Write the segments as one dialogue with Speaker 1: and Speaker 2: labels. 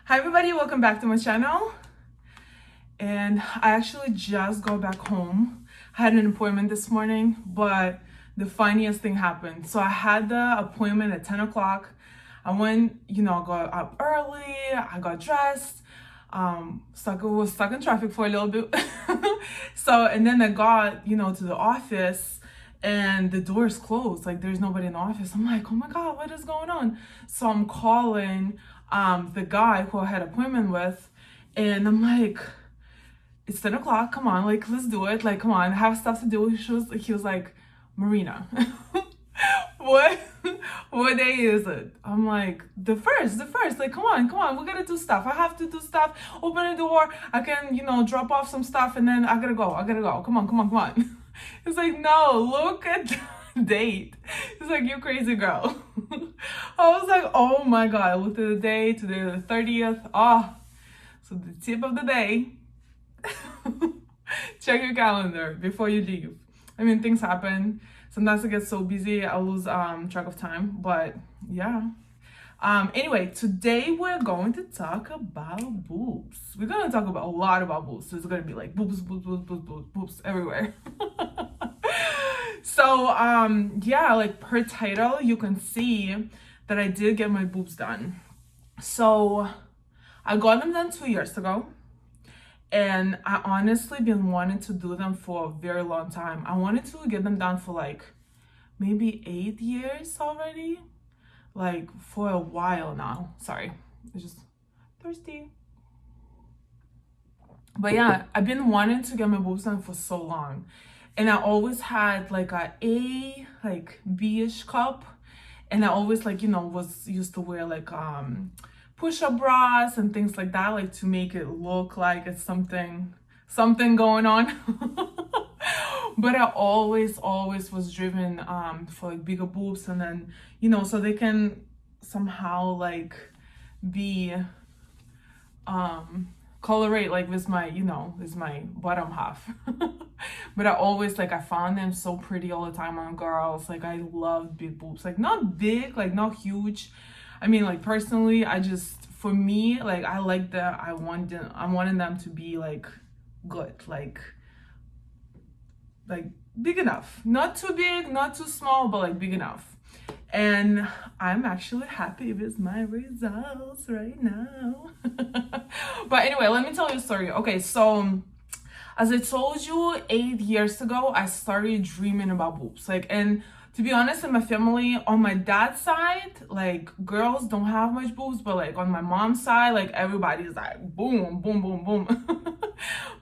Speaker 1: Hi everybody, welcome back to my channel. And I actually just got back home. I had an appointment this morning, but the funniest thing happened. So I had the appointment at 10 o'clock. I went, I got up early, I got dressed, was stuck in traffic for a little bit. And then I got, to the office and the door is closed. Like there's nobody in the office. I'm like, oh my God, what is going on? So I'm calling the guy who I had an appointment with, and I'm like, it's 10 o'clock, come on, like, let's do it. Like, come on, I have stuff to do. He was like, Marina, what day is it? I'm like, the first, like, come on, we gotta do stuff. I have to do stuff, open the door, I can, drop off some stuff, and then I gotta go, come on. It's like, no, look at the date. It's like, you crazy girl. I was like, oh my God, I looked at the date, today the 30th. So the tip of the day, check your calendar before you leave. I mean, things happen. Sometimes I get so busy, I lose track of time, but yeah. Anyway, today we're going to talk about boobs. We're going to talk about a lot about boobs. So it's going to be like boobs everywhere. So, yeah, like per title, you can see that I did get my boobs done. So I got them done 2 years ago. And I honestly been wanting to do them for a very long time. I wanted to get them done for like maybe 8 years already. Like for a while now. Sorry, I'm just thirsty. But yeah, I've been wanting to get my boobs done for so long. And I always had like B-ish cup. And I always was used to wear like push-up bras and things like that, like to make it look like it's something going on. But I always was driven for like bigger boobs, and then so they can somehow like be colorate like with my with my bottom half. But I always I found them so pretty all the time on girls. Like I love big boobs, like not big, like not huge. I mean, like personally, for me, like I like that. I wanted them to be like good, like big enough, not too big, not too small, but like big enough. And I'm actually happy with my results right now. But anyway, let me tell you a story. Okay, so as I told you, 8 years ago, I started dreaming about boobs. And to be honest, in my family, on my dad's side, like girls don't have much boobs, but like on my mom's side, like everybody's like boom, boom, boom, boom.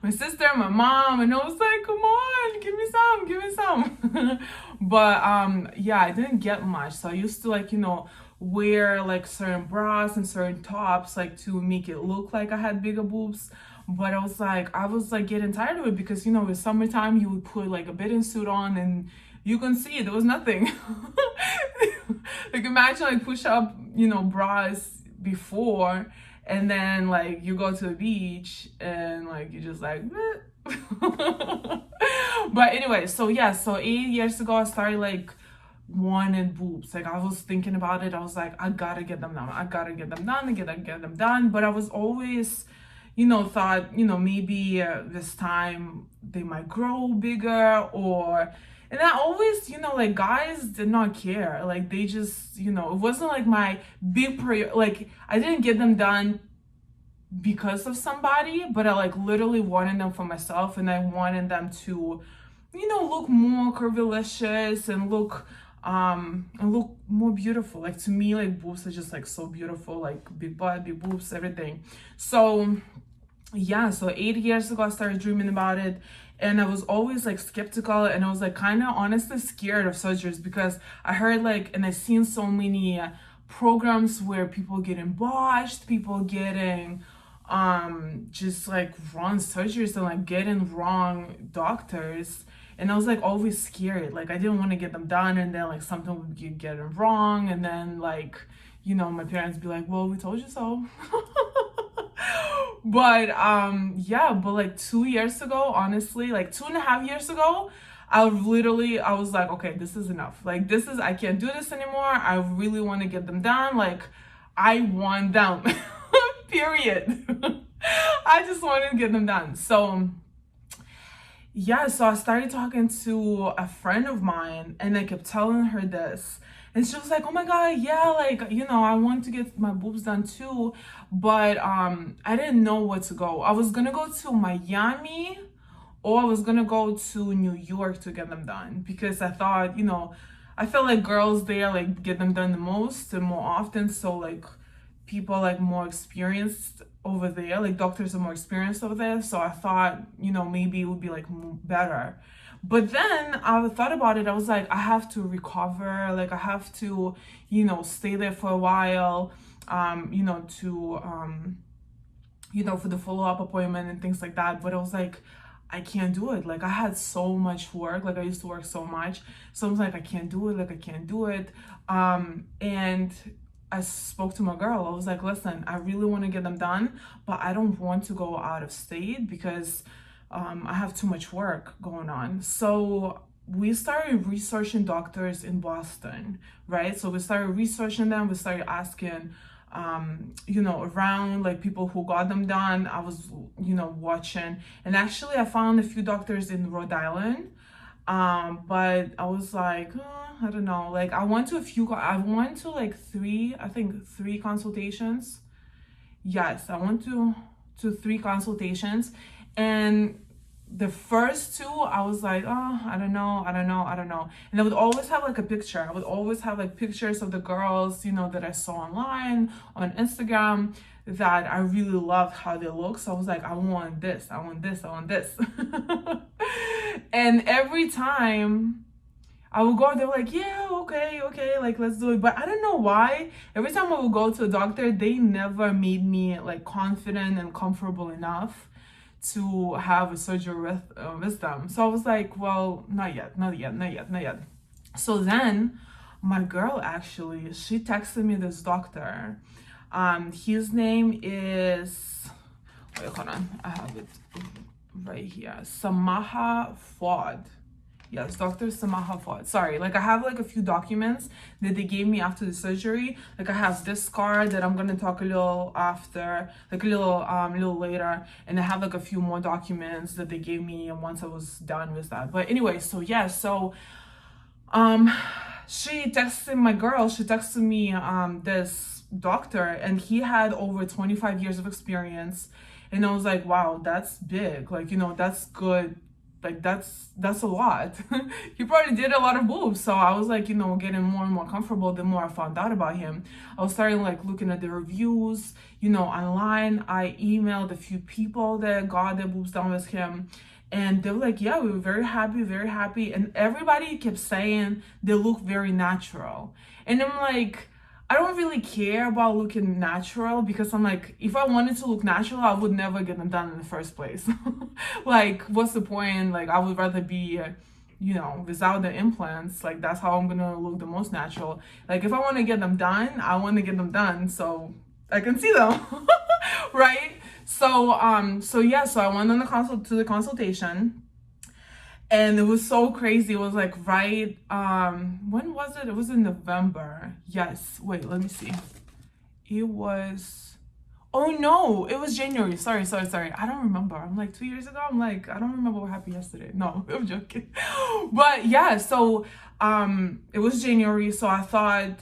Speaker 1: My sister, my mom, and I was like, come on, give me some. But yeah, I didn't get much. So I used to wear like certain bras and certain tops like to make it look like I had bigger boobs. But I was getting tired of it because with summertime you would put like a bathing suit on and you can see there was nothing. Like imagine like push up bras before, and then like you go to the beach and like you just like But anyway, so yeah, so 8 years ago I started like wanting boobs. Like I was thinking about it. I was like, I gotta get them done. I gotta get them done. But I was always thought, maybe this time they might grow bigger, and I always, like guys did not care. Like they just, it wasn't like my big like I didn't get them done because of somebody, but I like literally wanted them for myself, and I wanted them to, look more curvilicious and look more beautiful. Like to me, like boobs are just like so beautiful, like big butt, big boobs, everything. So yeah, so 8 years ago I started dreaming about it, and I was always like skeptical, and I was like kind of honestly scared of surgeries because I heard and I've seen so many programs where people getting botched, people getting just like wrong surgeries and like getting wrong doctors. And I was like always scared. Like I didn't want to get them done, and then like something would get getting wrong, and then like my parents be like, well, we told you so. But yeah, but like 2 years ago, honestly, like 2.5 years ago, I was like, okay, this is enough. Like I can't do this anymore. I really want to get them done. Like I want them. Period. I just wanted to get them done. So yeah, so I started talking to a friend of mine and I kept telling her this. And she was like, "Oh my God, yeah, like, I want to get my boobs done too, but I didn't know where to go. I was gonna go to Miami or I was gonna go to New York to get them done because I thought, I felt like girls there like get them done the most and more often. So like people like more experienced over there, like doctors are more experienced over there. So I thought, maybe it would be like better. But then I thought about it. I was like, I have to recover. Like I have to, stay there for a while, for the follow-up appointment and things like that. But I was like, I can't do it. Like I had so much work. Like I used to work so much. So I was like, I can't do it. Like I can't do it. And I spoke to my girl. I was like, listen, I really want to get them done, but I don't want to go out of state because I have too much work going on. So we started researching doctors in Boston, right? So we started researching them. We started asking, around like people who got them done. I was, watching. And actually I found a few doctors in Rhode Island. But I was like, I don't know. Like I went to like three consultations. Yes, I went to three consultations, and the first two I was like, oh, I don't know. And I would always have like a picture. I would always have like pictures of the girls, that I saw online on Instagram that I really loved how they look. So I was like, I want this. And every time I would go, they were like, yeah, okay, like let's do it. But I don't know why. Every time I would go to a doctor, they never made me like confident and comfortable enough to have a surgery with them. So I was like, well, not yet. So then my girl actually, she texted me this doctor. His name is, wait, hold on, I have it right here. Samaha Ford. Yes, Dr. Samaha Ford. Sorry, like I have like a few documents that they gave me after the surgery. Like I have this card that I'm gonna talk a little after, like a little later, and I have like a few more documents that they gave me once I was done with that. But anyway, so yeah, she texted me this doctor, and he had over 25 years of experience. And I was like, wow, that's big. Like, that's good. Like, that's a lot. He probably did a lot of boobs. So I was like, getting more and more comfortable the more I found out about him. I was starting like looking at the reviews, online. I emailed a few people that got their boobs done with him. And they were like, yeah, we were very happy. And everybody kept saying they look very natural. And I'm like, I don't really care about looking natural because I'm like, if I wanted to look natural, I would never get them done in the first place. Like, what's the point? Like, I would rather be, without the implants. Like, that's how I'm gonna look the most natural. Like, if I want to get them done, I want to get them done so I can see them, right? So I went on the consultation. And it was so crazy. It was like when was it? It was in November. Yes. Wait, let me see. It was, oh no, it was January. Sorry. I don't remember. I'm like 2 years ago. I'm like, I don't remember what happened yesterday. No, I'm joking. But yeah, so it was January. So I thought,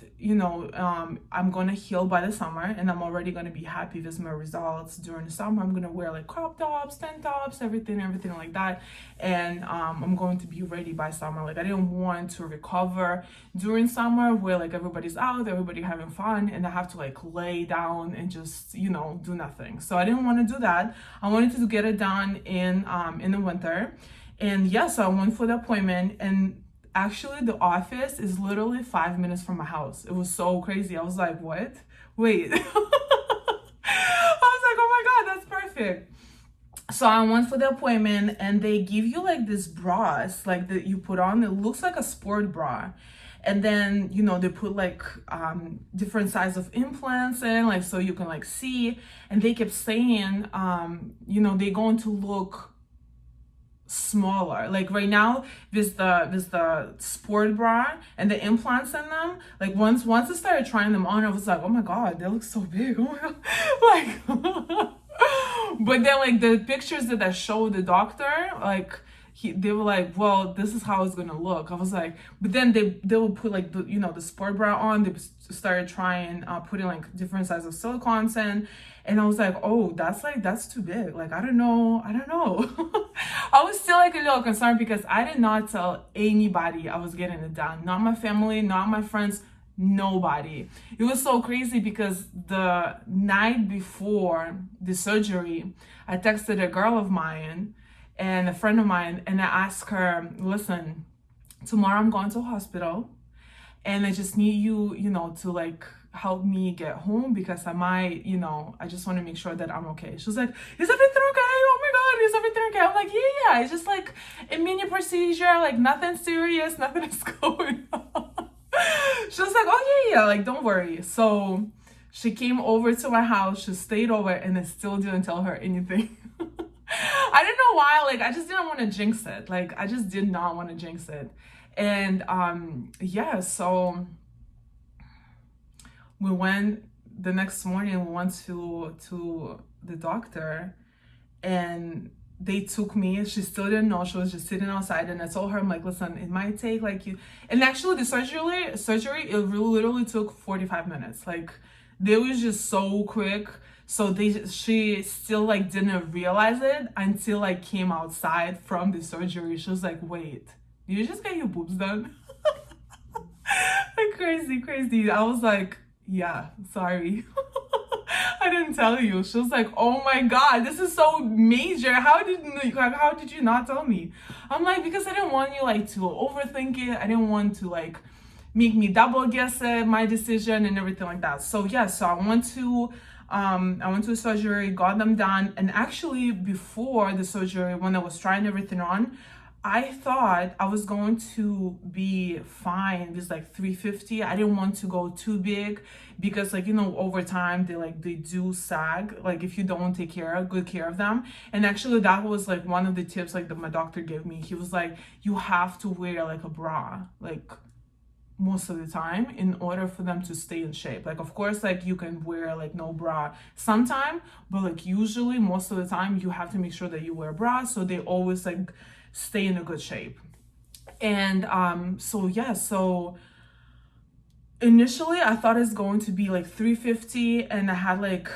Speaker 1: I'm gonna heal by the summer, and I'm already gonna be happy with my results during the summer. I'm gonna wear like crop tops, tank tops, everything like that, and I'm going to be ready by summer. Like I didn't want to recover during summer where like everybody's out, everybody having fun, and I have to like lay down and just do nothing. So I didn't want to do that. I wanted to get it done in the winter, and yes, I went for the appointment. And actually, the office is literally 5 minutes from my house. It was so crazy. I was like, what? Wait. I was like, oh my God, that's perfect. So I went for the appointment, and they give you like this bras, like that you put on. It looks like a sport bra. And then, they put like different size of implants in, like, so you can like see. And they kept saying, they're going to look smaller. Like right now, there's the sport bra and the implants in them. Like once I started trying them on, I was like, oh my God, they look so big. Oh my God. But then like the pictures that I showed the doctor, like they were like, well, this is how it's gonna look. I was like, but then they will put like the, you know, the sport bra on. They started trying putting like different sizes of silicones in, and I was like, oh, that's too big. Like I don't know. I was still like a little concerned because I did not tell anybody I was getting it done. Not my family, not my friends, nobody. It was so crazy because the night before the surgery, I texted a girl of mine and a friend of mine, and I asked her, listen, tomorrow I'm going to a hospital and I just need you, you know, to like help me get home because I might, you know, I just want to make sure that I'm okay. She was like, is everything okay? Oh my God, is everything okay? I'm like, yeah, it's just like a mini procedure, like nothing serious, nothing is going on. She was like, oh yeah, like don't worry. So she came over to my house, she stayed over, and I still didn't tell her anything. I don't know why, like I just didn't want to jinx it. Like I just did not want to jinx it. And yeah, so we went the next morning, we went to the doctor, and they took me. She still didn't know. She was just sitting outside, and I told her, I'm like, listen, it might take like you. And actually, the surgery it literally took 45 minutes. Like, they was just so quick. So she still like didn't realize it until I came outside from the surgery. She was like, wait, did you just get your boobs done? Like crazy. I was like, yeah, sorry. I didn't tell you. She was like, oh my God, this is so major. How did you not tell me? I'm like, because I didn't want you like to overthink it. I didn't want to like make me double guess it, my decision and everything like that. So yeah, so I went to surgery, got them done. And actually before the surgery, when I was trying everything on, I thought I was going to be fine with like 350. I didn't want to go too big because like, you know, over time they do sag, like if you don't take good care of them. And actually that was like one of the tips like that my doctor gave me. He was like, you have to wear like a bra, like most of the time in order for them to stay in shape. Like of course like you can wear like no bra sometime, but like usually most of the time you have to make sure that you wear a bra so they always like stay in a good shape. And so yeah, so initially I thought it's going to be like 350, and I had like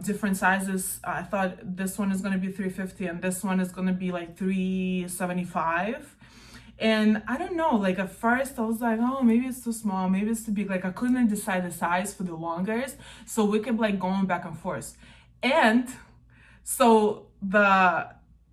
Speaker 1: different sizes. I thought this one is going to be 350 and this one is going to be like 375. And I don't know, like at first I was like, oh, maybe it's too small, maybe it's too big. Like I couldn't decide the size for the longest, so we kept like going back and forth. And so the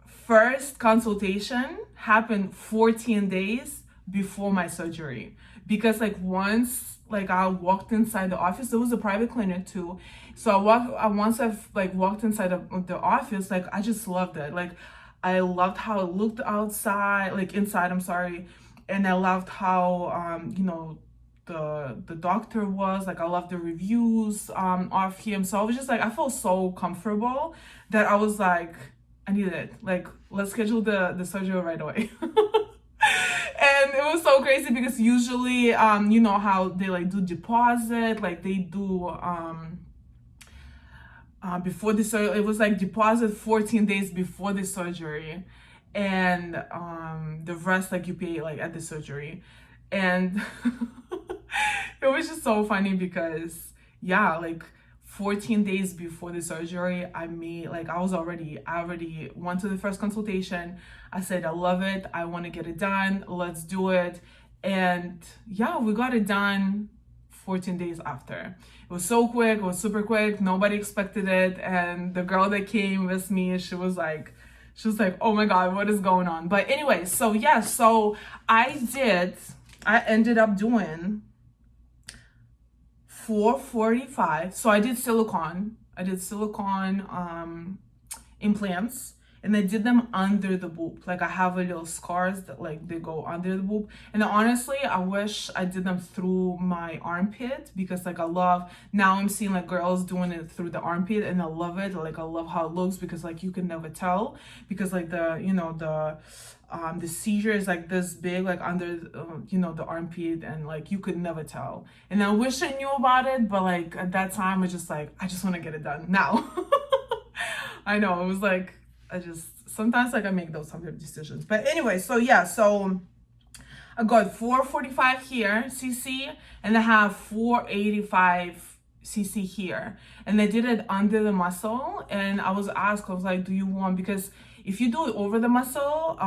Speaker 1: first consultation happened 14 days before my surgery, because like once like I walked inside the office, it was a private clinic too, so once I've like walked inside the office, like I just loved it. Like I loved how it looked outside, like inside, I'm sorry, and I loved how you know, the doctor was like, I love the reviews of him. So I was just like, I felt so comfortable that I was like, I needed it. Like, let's schedule the surgery right away. And it was so crazy because usually, you know how they like do deposit, like they do before the surgery. It was like deposit 14 days before the surgery, and the rest like you pay like at the surgery. And it was just so funny because yeah, like 14 days before the surgery, I already went to the first consultation. I said, I love it. I want to get it done. Let's do it. And yeah, we got it done 14 days after. It was so quick. It was super quick. Nobody expected it. And the girl that came with me, she was like, oh my God, what is going on? But anyway, so yeah, so I ended up doing 445. So I did silicone implants, and I did them under the boob. Like I have a little scars that like they go under the boob. And honestly, I wish I did them through my armpit, because like now I'm seeing like girls doing it through the armpit, and I love it. Like I love how it looks, because like you can never tell, because like the seizure is like this big, like under the armpit, and like you could never tell. And I wish I knew about it, but like at that time I just want to get it done now. I know, it was like, sometimes like I make those type of decisions. But anyway, so yeah, so I got 445 here, cc, and I have 485 cc here. And I did it under the muscle, and I was asked, I was like, do you want, because if you do it over the muscle,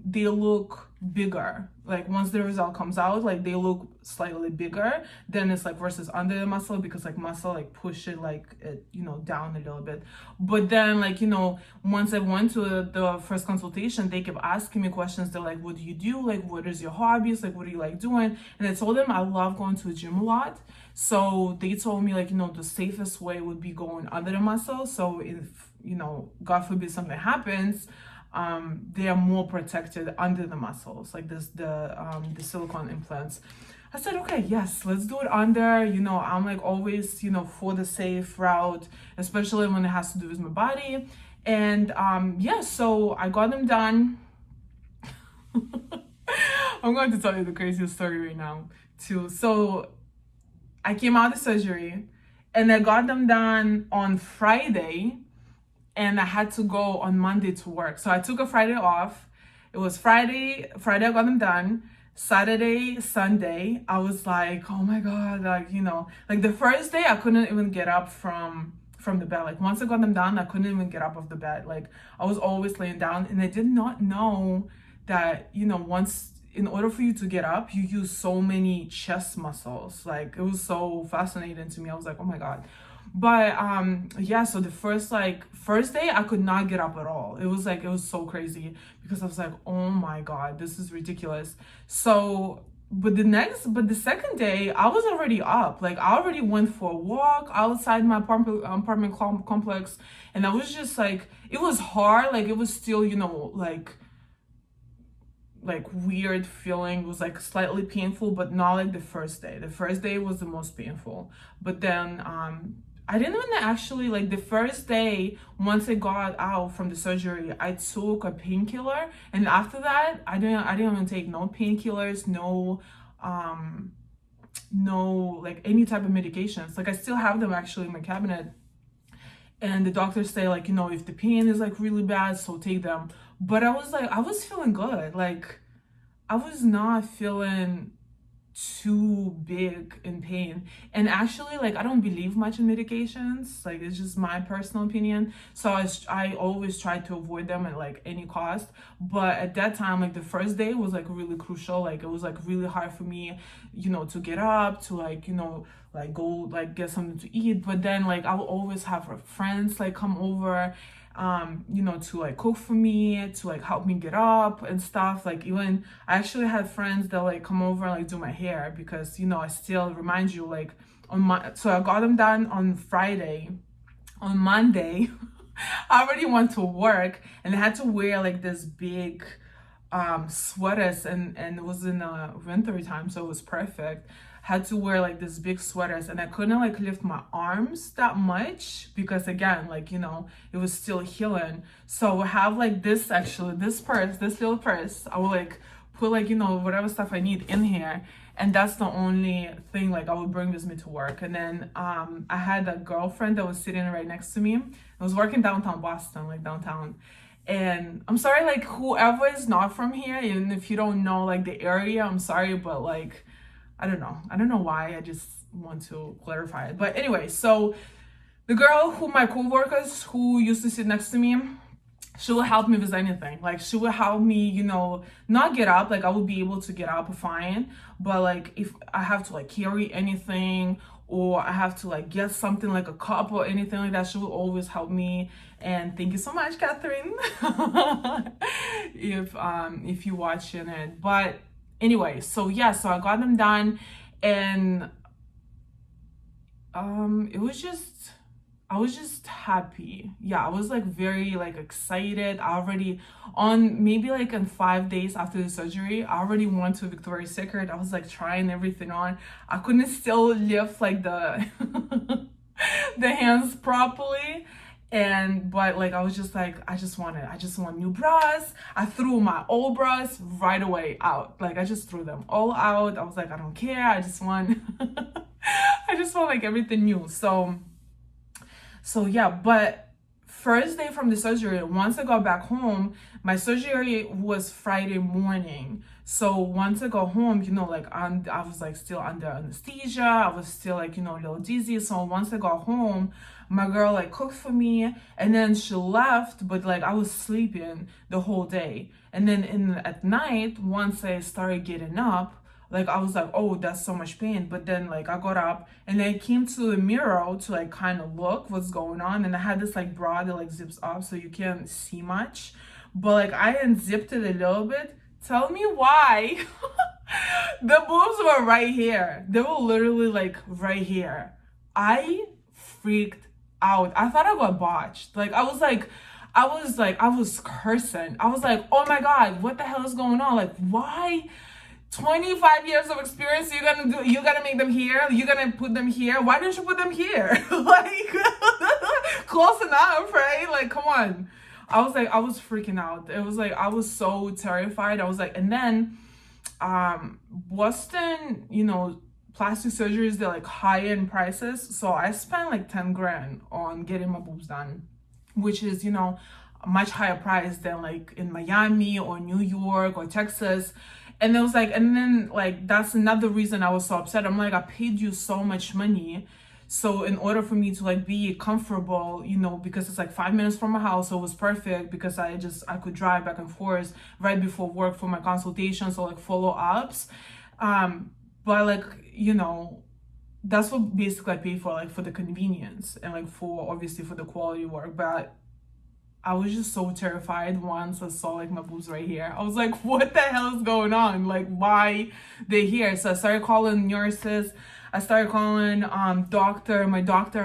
Speaker 1: they look bigger. Like once the result comes out, like they look slightly bigger than it's like versus under the muscle, because like muscle like push it like it, you know, down a little bit. But then like, you know, once I went to the first consultation, they kept asking me questions. They're like, what do you do? Like, what is your hobbies? Like, what do you like doing? And I told them I love going to the gym a lot. So they told me like, you know, the safest way would be going under the muscle. So if, you know, God forbid something happens, they are more protected under the muscles, like this, the silicone implants. I said, okay, yes, let's do it under. You know, I'm like always, you know, for the safe route, especially when it has to do with my body. And yeah, so I got them done. I'm going to tell you the craziest story right now too. So I came out of the surgery and I got them done on Friday, and I had to go on Monday to work. So I took a Friday off. It was Friday I got them done. Saturday, Sunday, I was like, oh my God, like, you know, like the first day I couldn't even get up from the bed. Like once I got them done, I couldn't even get up off the bed. Like I was always laying down, and I did not know that, you know, once, in order for you to get up, you use so many chest muscles. Like it was so fascinating to me. I was like, oh my God. But yeah, so the first day I could not get up at all. It was so crazy, because I was like, oh my God, this is ridiculous. So but the second day I was already up. Like I already went for a walk outside my apartment complex, and I was just like, it was hard. Like it was still, you know, like weird feeling. It was like slightly painful, but not like the first day. The first day was the most painful. But then I didn't even actually, like the first day, once I got out from the surgery, I took a painkiller, and after that I didn't even take no painkillers, no like any type of medications. Like I still have them actually in my cabinet, and the doctors say like, you know, if the pain is like really bad, so take them. But I was feeling good. Like I was not feeling too big in pain. And actually, like I don't believe much in medications. Like it's just my personal opinion. So I always try to avoid them at like any cost. But at that time, like the first day was like really crucial. Like it was like really hard for me, you know, to get up, to like, you know, like go like get something to eat. But then like I will always have friends like come over, you know, to like cook for me, to like help me get up and stuff. Like even I actually had friends that like come over and like do my hair, because, you know, I still remind you, like so I got them done on Friday. On Monday I already went to work, and I had to wear like this big sweaters, and it was in the winter time, so it was perfect. Had to wear like this big sweaters, and I couldn't like lift my arms that much, because again, like, you know, it was still healing. So I have like this, actually this little purse, I will like put like, you know, whatever stuff I need in here, and that's the only thing like I would bring with me to work. And then I had a girlfriend that was sitting right next to me. I was working downtown Boston, like downtown. And I'm sorry, like whoever is not from here, even if you don't know like the area, I'm sorry, but like I don't know why. I just want to clarify it. But anyway, so the girl my coworkers who used to sit next to me, she will help me with anything. Like she will help me, you know, not get up. Like I will be able to get up fine. But like if I have to like carry anything, or I have to like get something like a cup or anything like that, she will always help me. And thank you so much, Catherine, if you're watching it. But anyway, so yeah, so I got them done, and I was just happy. Yeah, I was like very like excited. I already, on maybe like in 5 days after the surgery, I already went to Victoria's Secret. I was like trying everything on. I couldn't still lift like the the hands properly. But like I was just like, I just want new bras. I threw my old bras right away out. Like I just threw them all out. I was like, I don't care. I just want like everything new. So yeah, but first day from the surgery, once I got back home, my surgery was Friday morning. So once I got home, like I was like still under anesthesia. I was still like, a little dizzy. So once I got home, my girl like cooked for me, and then she left, but like I was sleeping the whole day. And then at night, once I started getting up, like I was like, oh, that's so much pain. But then like I got up and then I came to the mirror to like kind of look what's going on, and I had this like bra that like zips up so you can't see much, but like I unzipped it a little bit. Tell me why. The boobs were right here. They were literally like right here. I freaked out. I thought I got botched. Like I was cursing. I was like, oh my God, what the hell is going on? Like, why 25 years of experience you're gonna make them here? You're gonna put them here? Why didn't you put them here? Like close enough, right? Like, come on. I was freaking out. It was like I was so terrified. I was like, and then Boston, plastic surgeries, they're like high in prices. So I spent like 10 grand on getting my boobs done, which is, a much higher price than like in Miami or New York or Texas. And it was like, and then like that's another reason I was so upset. I'm like, I paid you so much money. So in order for me to like be comfortable, because it's like 5 minutes from my house, so it was perfect because I could drive back and forth right before work for my consultations or like follow-ups. But like, that's what basically I pay for, like for the convenience and like for obviously for the quality work. But I was just so terrified once I saw like my boobs right here. I was like, what the hell is going on? Like, why they're here? So I started calling nurses. I started calling my doctor.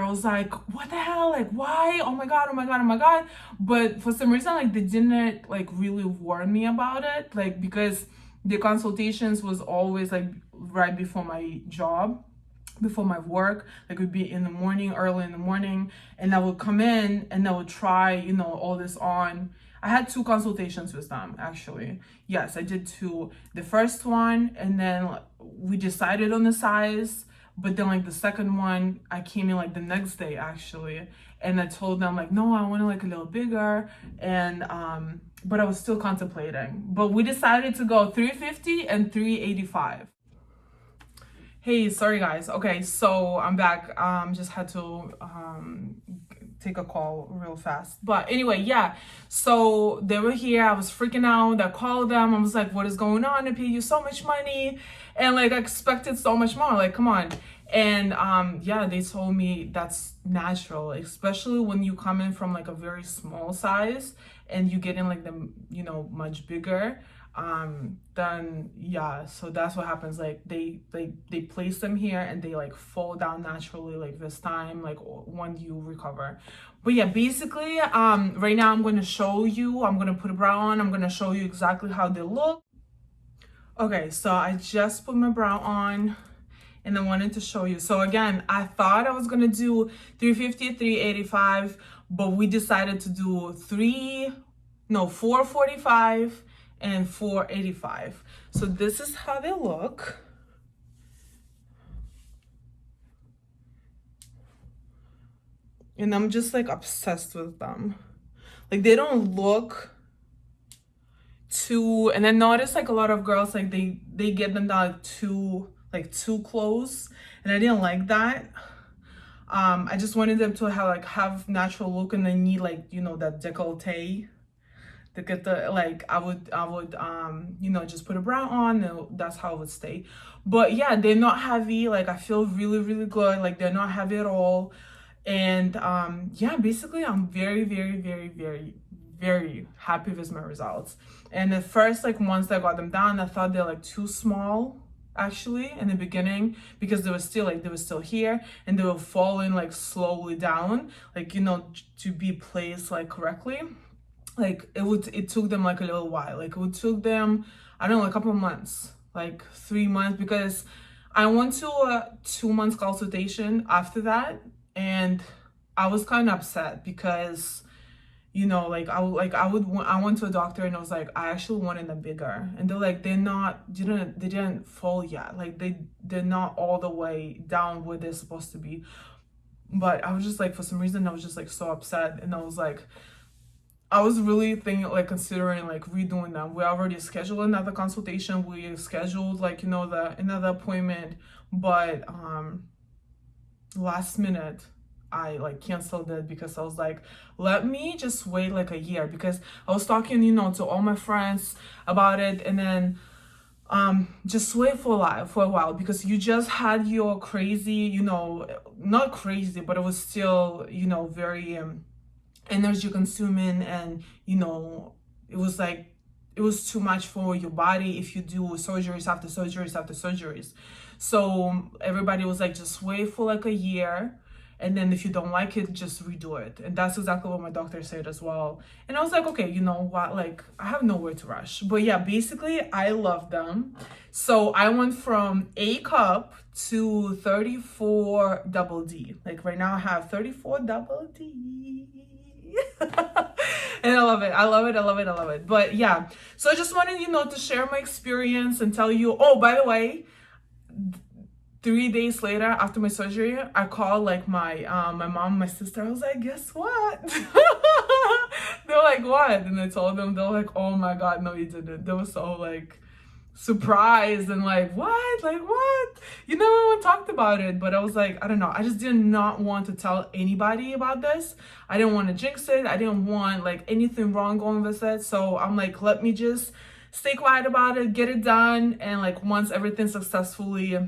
Speaker 1: I was like, what the hell? Like, why? Oh my God, oh my God, oh my God. But for some reason, like they didn't like really warn me about it. Like, because the consultations was always like right before my job, before my work. Like it would be in the morning, early in the morning, and I would come in and I would try, all this on. I had 2 consultations with them, actually. Yes, I did 2. The first one, and then we decided on the size, but then like the second one, I came in like the next day actually, and I told them like, no, I want it like a little bigger, and but I was still contemplating. But we decided to go 350 and 385. Hey, sorry guys. Okay, so I'm back. Just had to take a call real fast. But anyway, yeah. So they were here. I was freaking out. I called them. I was like, what is going on? I paid you so much money. And like I expected so much more. Like, come on. And yeah, they told me that's natural, especially when you come in from like a very small size and you get in like the, much bigger. Then yeah, so that's what happens. Like they place them here and they like fall down naturally like this time, like when you recover. But yeah, basically right now I'm going to show you, I'm going to put a bra on, I'm going to show you exactly how they look. Okay, so I just put my bra on and I wanted to show you. So again, I thought I was going to do 350, 385, but we decided to do 445 and 485. So this is how they look. And I'm just like obsessed with them. Like they don't look too, and I noticed like a lot of girls like they get them down too close, and I didn't like that. I just wanted them to have natural look, and they need like that décolleté to get the like I would just put a bra on, and that's how it would stay. But yeah, they're not heavy. Like I feel really, really good. Like they're not heavy at all. And yeah, basically I'm very, very, very, very, very happy with my results. And at first, like once I got them down, I thought they're like too small actually in the beginning, because they were still here and they were falling like slowly down, like to be placed like correctly. Like it took them like a little while. Like it took them, I don't know, a couple of months, like 3 months, because I went to a 2 months consultation after that, and I was kind of upset because I went to a doctor and I was like, I actually wanted them bigger, and they're like, they didn't fall yet. Like they're not all the way down where they're supposed to be. But I was just like, for some reason, I was just like so upset. And I was really thinking, like, considering like redoing them. We already scheduled another consultation. We scheduled, like, another appointment. But last minute, I like canceled it because I was like, let me just wait like a year, because I was talking, to all my friends about it. And then just wait for a while, because you just had your crazy, not crazy, but it was still, very energy consuming. And it was like, it was too much for your body if you do surgeries after surgeries after surgeries. So everybody was like, just wait for like a year, and then if you don't like it, just redo it. And that's exactly what my doctor said as well. And I was like, okay, you know what, like, I have nowhere to rush. But yeah, basically I love them. So I went from A cup to 34 double D. Like right now I have 34 double D. And I love it. I love it. I love it. I love it. But yeah, so I just wanted, to share my experience and tell you, oh, by the way, 3 days later after my surgery, I called like my mom, my sister. I was like, guess what? They're like, what? And I told them. They're like, oh my God, no, you didn't. They were so like surprised and like, what? Like, what? No one talked about it. But I was like, I don't know. I just did not want to tell anybody about this. I didn't want to jinx it. I didn't want like anything wrong going with it. So I'm like, let me just stay quiet about it, get it done. And like once everything successfully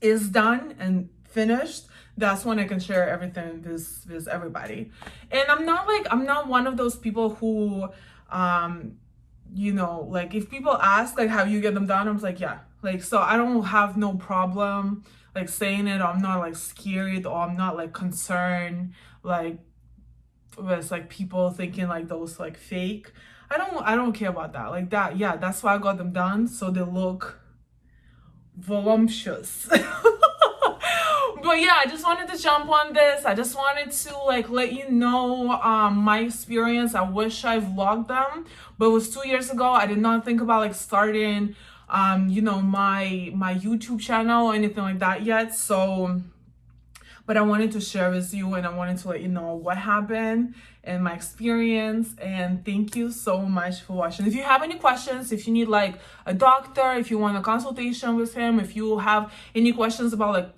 Speaker 1: is done and finished, that's when I can share everything with everybody. And I'm not one of those people who like if people ask like how you get them done, I'm like, yeah, like, so I don't have no problem like saying it, or I'm not like scared, or I'm not like concerned like with like people thinking like those like fake. I don't care about that. Like that, yeah, that's why I got them done, so they look voluptuous. But yeah, I just wanted to jump on this. I just wanted to like let you know my experience. I wish I vlogged them, but it was 2 years ago. I did not think about like starting my YouTube channel or anything like that yet. So but I wanted to share with you, and I wanted to let you know what happened and my experience. And thank you so much for watching. If you have any questions, if you need like a doctor, if you want a consultation with him, if you have any questions about like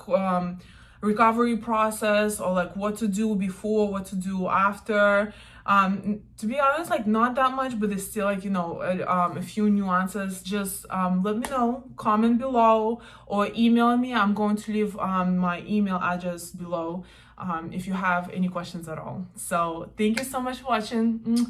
Speaker 1: recovery process, or like what to do before, what to do after, to be honest, like not that much, but there's still like a few nuances. Just let me know, comment below, or email me. I'm going to leave my email address below if you have any questions at all. So thank you so much for watching.